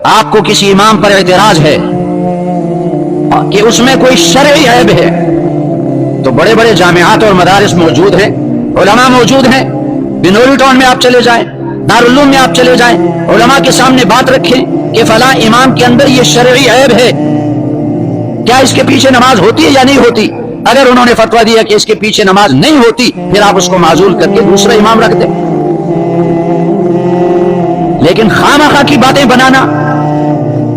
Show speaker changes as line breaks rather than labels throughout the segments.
आपको किसी इमाम पर एतराज है कि उसमें कोई शरई ऐब है, तो बड़े बड़े जामियात और मदारिस मौजूद हैं, उलमा मौजूद हैं। बिनोरी टाउन में आप चले जाएं, दारुल उलूम में आप चले जाएं, उलमा के सामने बात रखें कि फला इमाम के अंदर ये शरई ऐब है, क्या इसके पीछे नमाज होती है या नहीं होती। अगर उन्होंने फतवा दिया कि इसके पीछे नमाज नहीं होती, फिर आप उसको माजूल करके दूसरा इमाम रख दें। लेकिन खामखा की बातें बनाना,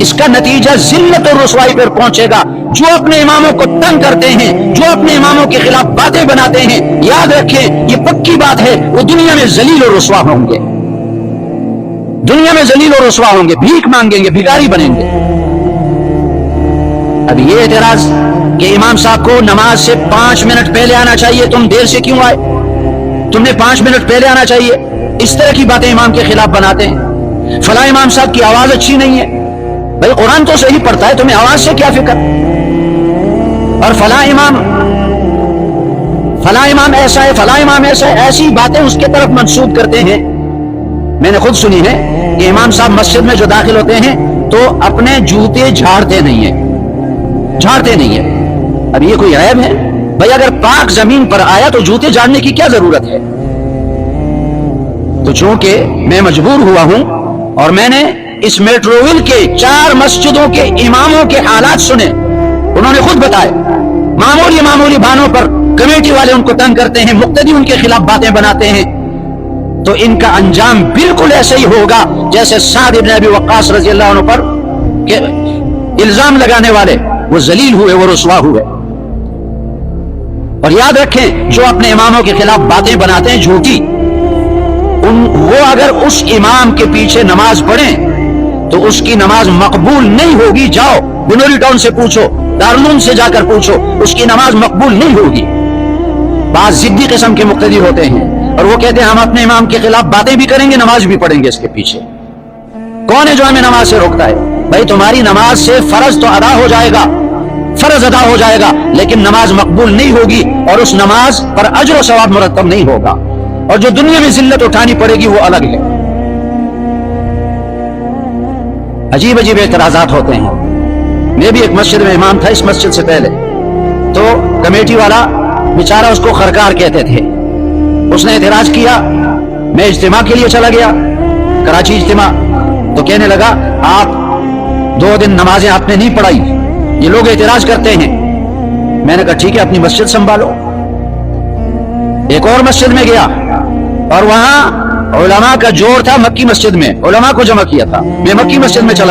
इसका नतीजा जिल्लत और रुसवाई पर पहुंचेगा। जो अपने इमामों को तंग करते हैं, जो अपने इमामों के खिलाफ बातें बनाते हैं, याद रखें ये पक्की बात है, वो दुनिया में जलील और रुसवा होंगे, दुनिया में जलील और रुसवा होंगे, भीख मांगेंगे, भिखारी बनेंगे। अब ये एतराज कि इमाम साहब को नमाज से 5 मिनट पहले आना चाहिए, तुम देर से क्यों आए, तुमने 5 मिनट पहले आना चाहिए, इस तरह की बातें इमाम के खिलाफ बनाते हैं। फला इमाम साहब की आवाज अच्छी नहीं है, भाई कुरान तो सही पढ़ता है, तुम्हें आवाज से क्या फिक्र। और फला इमाम ऐसा है, फला इमाम ऐसा है, ऐसी बातें उसके तरफ मंसूब करते हैं। मैंने खुद सुनी है कि इमाम साहब मस्जिद में जो दाखिल होते हैं तो अपने जूते झाड़ते नहीं है, झाड़ते नहीं है। अब ये कोई ऐब है भाई, अगर पाक जमीन पर आया तो जूते झाड़ने की क्या जरूरत है। तो चूंकि मैं मजबूर हुआ हूं और मैंने इस मेट्रोविल के 4 मस्जिदों के इमामों के हालात सुने, उन्होंने खुद बताए मामूली बानों पर कमेटी वाले उनको तंग करते हैं, मुक्तदी उनके खिलाफ बातें बनाते हैं, तो इनका अंजाम बिल्कुल ऐसे ही होगा जैसे साद इब्न अबी वक्कास रज़ी अल्लाह अन्हु पर इल्जाम लगाने वाले वो जलील हुए, वो रुसवा हुए। और याद रखें, जो अपने इमामों के खिलाफ बातें बनाते हैं झूठी, वो अगर उस इमाम के पीछे नमाज पढ़ें तो उसकी नमाज मकबूल नहीं होगी। जाओ बिनोरी टाउन से पूछो, दारुल उलूम से जाकर पूछो, उसकी नमाज मकबूल नहीं होगी। बात जिद्दी किस्म के मुक्तदी होते हैं और वो कहते हैं हम अपने इमाम के खिलाफ बातें भी करेंगे, नमाज भी पढ़ेंगे इसके पीछे। कौन है जो हमें नमाज से रोकता है। भाई तुम्हारी नमाज से फर्ज तो अदा हो जाएगा, फर्ज अदा हो जाएगा, लेकिन नमाज मकबूल नहीं होगी और उस नमाज पर अजर और सवाब मुरत्तब नहीं होगा, और जो दुनिया में जिल्लत उठानी पड़ेगी वो अलग है। अजीब अजीब एतराजात होते हैं। मैं भी एक मस्जिद में इमाम था, इस मस्जिद से पहले, तो कमेटी वाला बेचारा उसको खरकार कहते थे, उसने एतराज किया। मैं इज्तिमा के लिए चला गया, कराची इज्तिमा, तो कहने लगा आप 2 दिन नमाजें आपने नहीं पढ़ाई, ये लोग एतराज करते हैं। मैंने कहा ठीक है, अपनी मस्जिद संभालो। एक और मस्जिद में गया और वहां उलमा का जोर था, मक्की मस्जिद में उलमा को जमा किया था। मैं मक्की मस्जिद में चला